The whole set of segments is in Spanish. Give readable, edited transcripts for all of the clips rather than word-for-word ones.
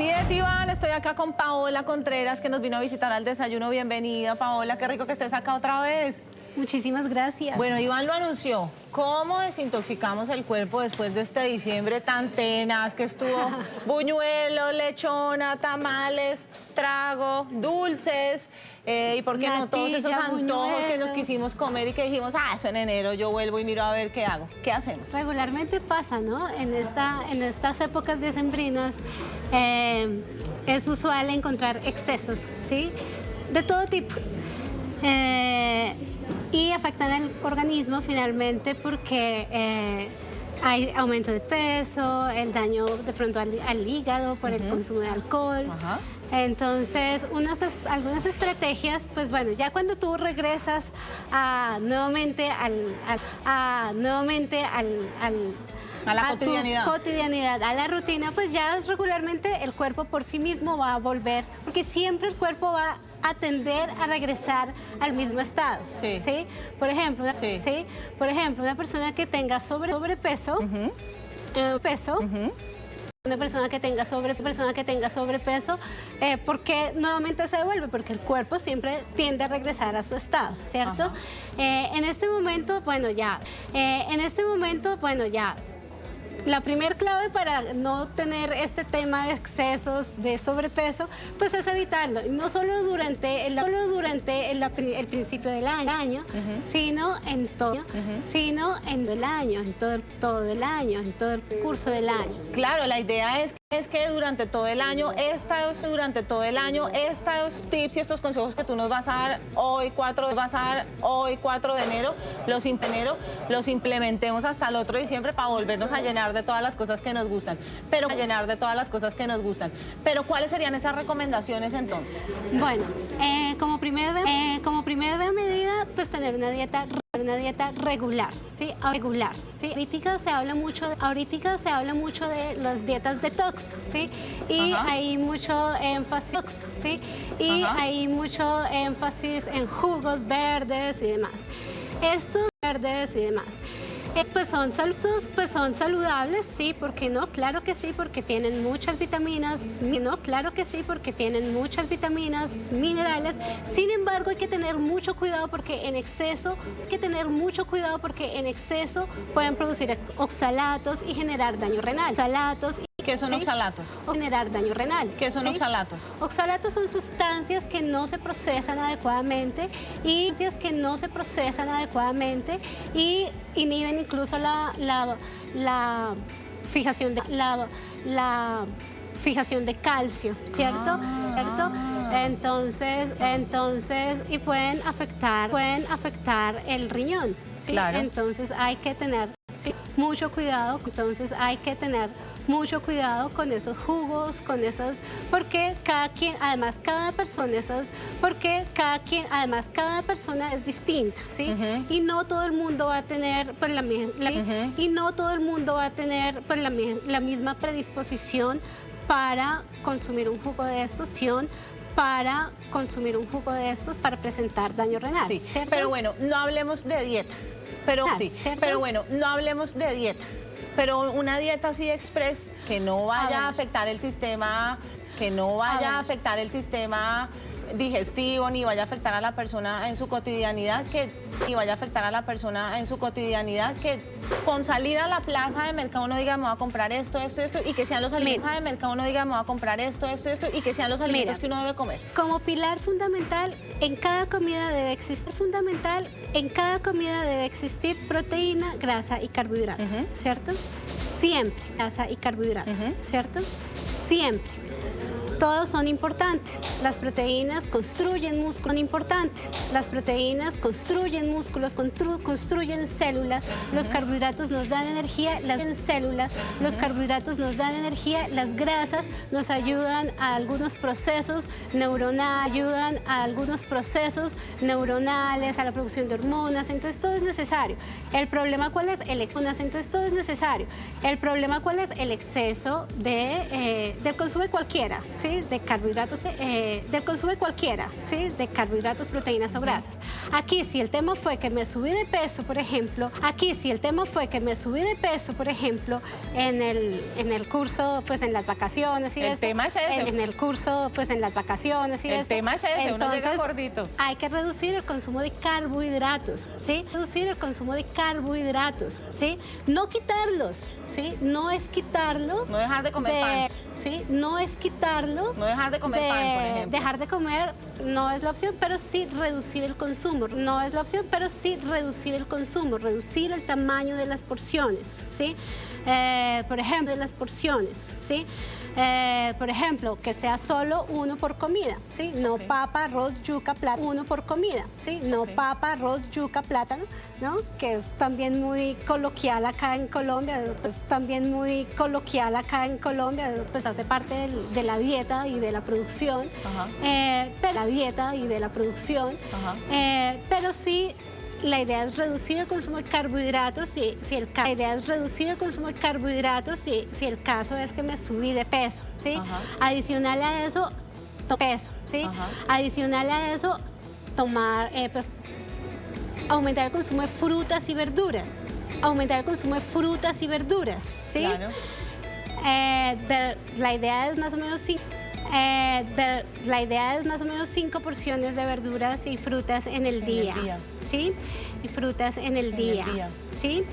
Así es, Iván, estoy acá con Paola Contreras, que nos vino a visitar al desayuno. Bienvenida, Paola, qué rico que estés acá otra vez. Muchísimas gracias. Bueno, Iván lo anunció. ¿Cómo desintoxicamos el cuerpo después de este diciembre tan tenaz que estuvo? Buñuelos, lechona, tamales, trago, dulces, y por qué no todos esos antojos que nos quisimos comer y que dijimos, eso en enero yo vuelvo y miro a ver qué hago. ¿Qué hacemos? Regularmente pasa, ¿no? En estas épocas decembrinas es usual encontrar excesos, ¿sí? De todo tipo. Y afectan el organismo finalmente porque hay aumento de peso, el daño de pronto al hígado por el consumo de alcohol. Entonces, algunas estrategias, pues bueno, ya cuando tú regresas nuevamente a la cotidianidad. Tu cotidianidad, a la rutina, pues ya regularmente el cuerpo por sí mismo va a volver, porque siempre el cuerpo va a tender a regresar al mismo estado. ¿Sí? Por ejemplo, una persona que tenga sobrepeso, una persona que tenga sobrepeso, ¿por qué nuevamente se devuelve? Porque el cuerpo siempre tiende a regresar a su estado, ¿cierto? En este momento, bueno, ya. La primer clave para no tener este tema de excesos, de sobrepeso, pues es evitarlo. No solo durante el principio del año, sino en todo el año, en todo el año, en todo el curso del año. Claro, la idea es que durante todo el año, estos tips y estos consejos que tú nos vas a dar hoy 4 de enero, los implementemos hasta el otro diciembre para volvernos a llenar de todas las cosas que nos gustan. Pero ¿cuáles serían esas recomendaciones entonces? Bueno, como primera medida, pues tener una dieta regular, ¿sí? Ahorita se habla mucho de las dietas detox, ¿sí? Y hay mucho énfasis, ¿sí? Y hay mucho énfasis en jugos verdes y demás. Pues son saludables, sí, ¿por qué no? Claro que sí, porque tienen muchas vitaminas, minerales. Sin embargo, hay que tener mucho cuidado porque en exceso pueden producir oxalatos y generar daño renal. ¿Qué son oxalatos? O generar daño renal. ¿Qué son oxalatos? Oxalatos son sustancias que no se procesan adecuadamente y inhiben incluso la fijación de calcio, ¿cierto? Entonces, y pueden afectar el riñón, ¿sí? Claro. Entonces hay que tener mucho cuidado. Con esos jugos, porque cada persona es distinta, ¿sí? Y no todo el mundo va a tener pues, la misma predisposición para consumir un jugo de estos, para presentar daño renal. Sí, ¿cierto? pero bueno, no hablemos de dietas. Pero una dieta así express que no vaya a afectar el sistema, digestivo, ni vaya a afectar a la persona en su cotidianidad, que con salir a la plaza de mercado uno diga, me voy a comprar esto, y que sean los alimentos que uno debe comer. Como pilar fundamental, en cada comida debe existir proteína, grasa y carbohidratos, ¿cierto? Siempre, grasa y carbohidratos, ¿cierto? Siempre. Todos son importantes. Las proteínas construyen músculos, construyen células. Los carbohidratos nos dan energía, las grasas nos ayudan a algunos procesos neuronales, a la producción de hormonas. Entonces todo es necesario. El problema ¿cuál es? El exceso del consumo de cualquiera, ¿sí? ¿sí? De carbohidratos, del consumo de cualquiera, ¿sí? De carbohidratos, proteínas o grasas. Aquí si el tema fue que me subí de peso, por ejemplo, en el curso, pues en las vacaciones y el tema es ese. en el curso, pues en las vacaciones y el tema es ese, uno llega gordito. Hay que reducir el consumo de carbohidratos, ¿sí? Reducir el consumo de carbohidratos, ¿sí? No quitarlos, ¿sí? No es quitarlos. No dejar de comer pan. ¿Sí? No es quitarlos. No dejar de comer pan, por ejemplo. Dejar de comer no es la opción, pero sí reducir el consumo. No es la opción, pero sí reducir el consumo, reducir el tamaño de las porciones, ¿sí? Por ejemplo, de las porciones, ¿sí? Por ejemplo, que sea solo uno por comida, ¿sí? No papa, arroz, yuca, plátano, uno por comida, ¿sí? No papa, arroz, yuca, plátano, ¿no? Que es también muy coloquial acá en Colombia, pues pues hace parte de la dieta y de la producción, pero sí. La idea es reducir el consumo de carbohidratos si el caso es que me subí de peso, ¿sí? Adicional a eso, tomar, pues, aumentar el consumo de frutas y verduras. ¿Sí? Claro. La idea es más o menos 5 porciones de verduras y frutas en el día. ¿Sí? Y frutas en el día. ¿Sí?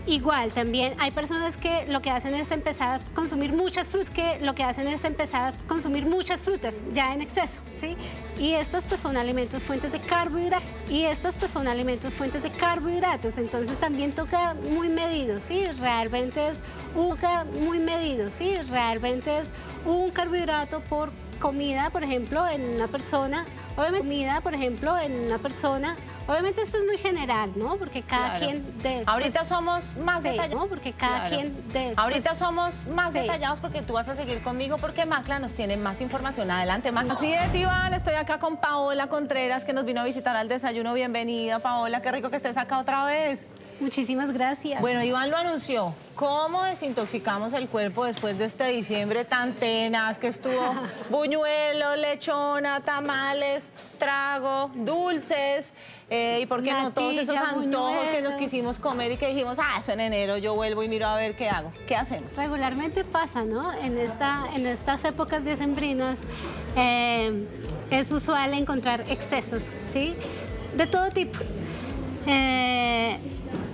Igual, también hay personas que lo que hacen es empezar a consumir muchas frutas, ya en exceso, ¿sí? Y estas pues son alimentos fuentes de carbohidratos. Entonces también toca muy medido, ¿sí? Realmente es un carbohidrato por comida, por ejemplo, en una persona. Obviamente esto es muy general, ¿no? Porque cada quien... Ahorita somos más detallados. ¿no? Porque cada quien... Ahorita somos más detallados porque tú vas a seguir conmigo porque Macla nos tiene más información. Adelante, Macla. Así es, Iván, estoy acá con Paola Contreras, que nos vino a visitar al desayuno. Bienvenida, Paola, qué rico que estés acá otra vez. Muchísimas gracias. Bueno, Iván lo anunció. ¿Cómo desintoxicamos el cuerpo después de este diciembre tan tenaz que estuvo? Buñuelo, lechona, tamales, trago, dulces, y por qué no todos esos antojos que nos quisimos comer y que dijimos, eso en enero yo vuelvo y miro a ver qué hago. ¿Qué hacemos? Regularmente pasa, ¿no? En estas épocas decembrinas es usual encontrar excesos, ¿sí? De todo tipo.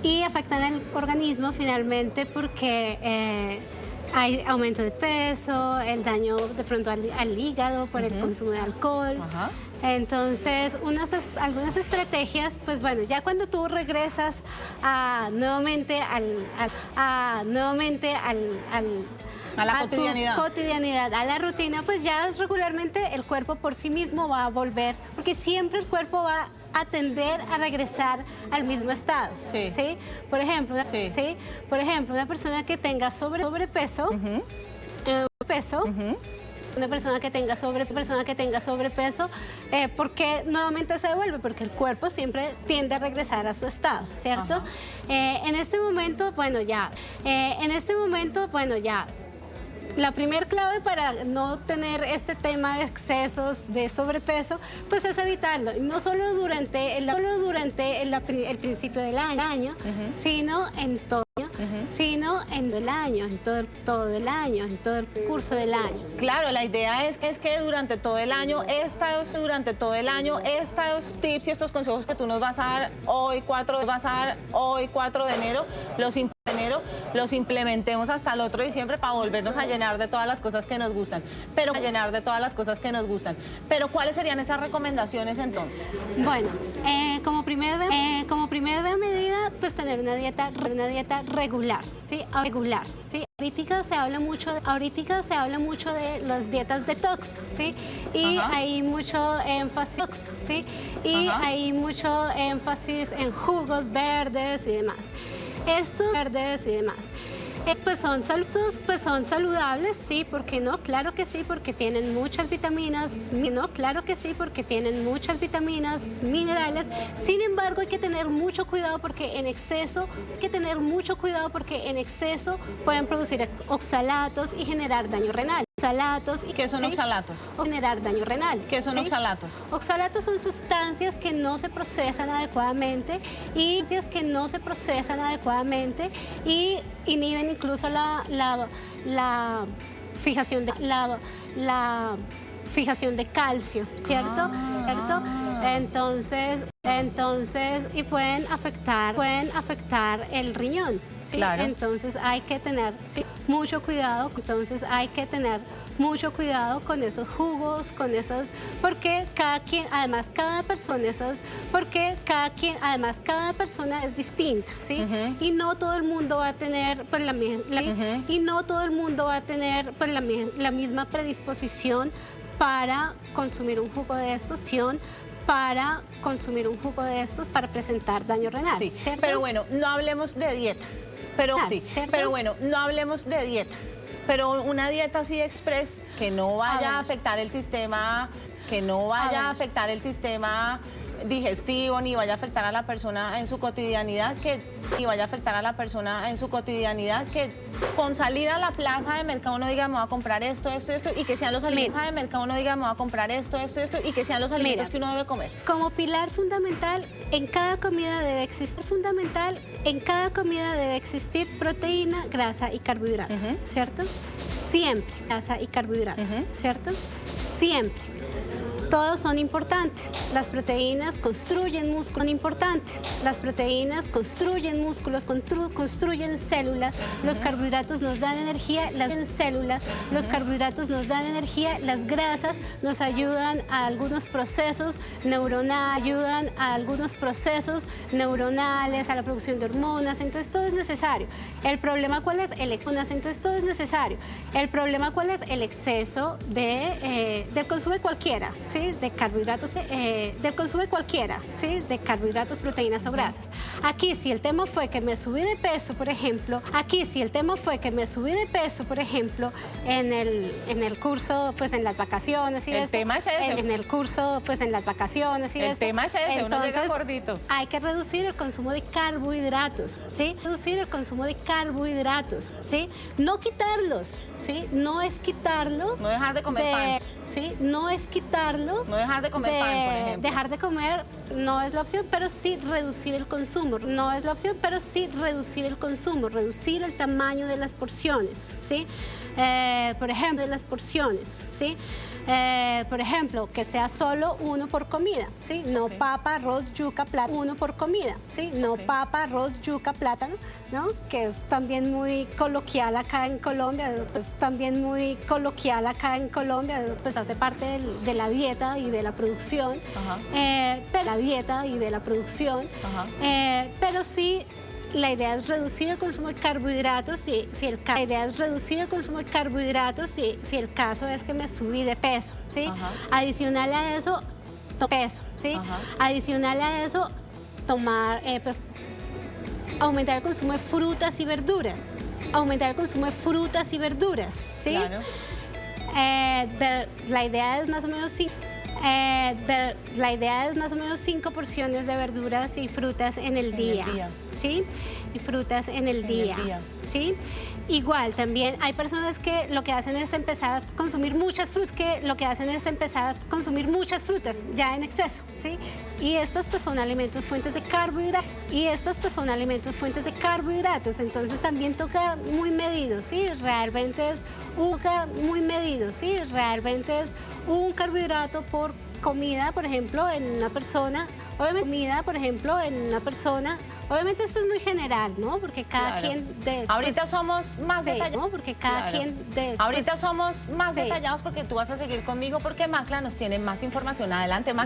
Y afectan el organismo finalmente porque hay aumento de peso, el daño de pronto al hígado por el consumo de alcohol. Entonces, algunas estrategias, pues bueno, ya cuando tú regresas nuevamente a la cotidianidad, a la rutina, pues ya regularmente el cuerpo por sí mismo va a volver, porque siempre el cuerpo va a tender a regresar al mismo estado. ¿Sí? Por ejemplo, una persona que tenga sobrepeso, una persona que tenga sobrepeso, ¿por qué nuevamente se devuelve? Porque el cuerpo siempre tiende a regresar a su estado, ¿cierto? En este momento, bueno, ya. La primer clave para no tener este tema de excesos, de sobrepeso, pues es evitarlo. Y no solo durante el principio del año, sino en todo el año, en todo el curso del año. Claro, la idea es que durante todo el año, estos tips y estos consejos que tú nos vas a dar hoy 4 de enero, los implementemos hasta el otro diciembre para volvernos a llenar de todas las cosas que nos gustan. Pero ¿cuáles serían esas recomendaciones entonces? Bueno, como primera medida, pues tener una dieta regular, ¿sí? Ahorita se habla mucho de las dietas detox, ¿sí? Y hay mucho énfasis, ¿sí? Y hay mucho énfasis en jugos verdes y demás. Pues son saludables, sí, ¿por qué no? Claro que sí, porque tienen muchas vitaminas, minerales. Sin embargo, hay que tener mucho cuidado porque en exceso pueden producir oxalatos y generar daño renal. oxalatos. ¿Qué son oxalatos? O generar daño renal. ¿Qué son oxalatos? Oxalatos son sustancias que no se procesan adecuadamente y inhiben incluso la fijación de calcio, ¿cierto? Entonces, y pueden afectar el riñón, ¿sí? Claro. Entonces hay que tener mucho cuidado. Con esos jugos, porque cada persona es distinta, ¿sí? Y no todo el mundo va a tener pues, la misma predisposición para consumir un jugo de estos, para presentar daño renal. Sí, ¿cierto? pero bueno, no hablemos de dietas. Pero una dieta así express que no vaya a afectar el sistema, digestivo, ni vaya a afectar a la persona en su cotidianidad, que con salir a la plaza de mercado uno diga, me voy a comprar esto, y que sean los alimentos de mercado uno diga, me voy a comprar esto, y que sean los alimentos que uno debe comer. Como pilar fundamental en cada comida debe existir proteína, grasa y carbohidratos, ¿cierto? Siempre, grasa y carbohidratos, ¿cierto? Siempre. Todos son importantes. Las proteínas construyen músculos, construyen células. Los carbohidratos nos dan energía, las grasas nos ayudan a algunos procesos neuronales, a la producción de hormonas, entonces todo es necesario. ¿El problema cuál es? El exceso del consumo de cualquiera, ¿sí? De carbohidratos, proteínas o grasas. Aquí si el tema fue que me subí de peso, por ejemplo, en el curso, pues en las vacaciones y el tema es ese. Uno llega gordito. Hay que reducir el consumo de carbohidratos, ¿sí? No quitarlos, ¿sí? No es quitarlos. No dejar de comer pan. ¿Sí? No es quitarlos. No dejar de comer pan, por ejemplo. Dejar de comer no es la opción, pero sí reducir el consumo. Reducir el tamaño de las porciones, ¿sí? Por ejemplo, que sea solo uno por comida, ¿sí? No papa, arroz, yuca, plátano, uno por comida, ¿sí? No papa, arroz, yuca, plátano, ¿no? Que es también muy coloquial acá en Colombia, pues hace parte de la dieta y de la producción, pero sí. La idea es reducir el consumo de carbohidratos si el caso es que me subí de peso, ¿sí? Adicional a eso, aumentar el consumo de frutas y verduras. ¿Sí? Claro. La idea es más o menos 5 porciones de verduras y frutas en el día. ¿Sí? ¿Sí? Igual, también hay personas que lo que hacen es empezar a consumir muchas frutas, ya en exceso, ¿sí? Y estas pues son alimentos fuentes de carbohidratos. Entonces también toca muy medido, ¿sí? Realmente es un carbohidrato por comida, por ejemplo, en una persona. Obviamente esto es muy general, ¿no? Porque cada quien... Ahorita somos más detallados. ¿no? Porque cada quien... Ahorita somos más detallados porque tú vas a seguir conmigo porque Macla nos tiene más información. Adelante, Macla.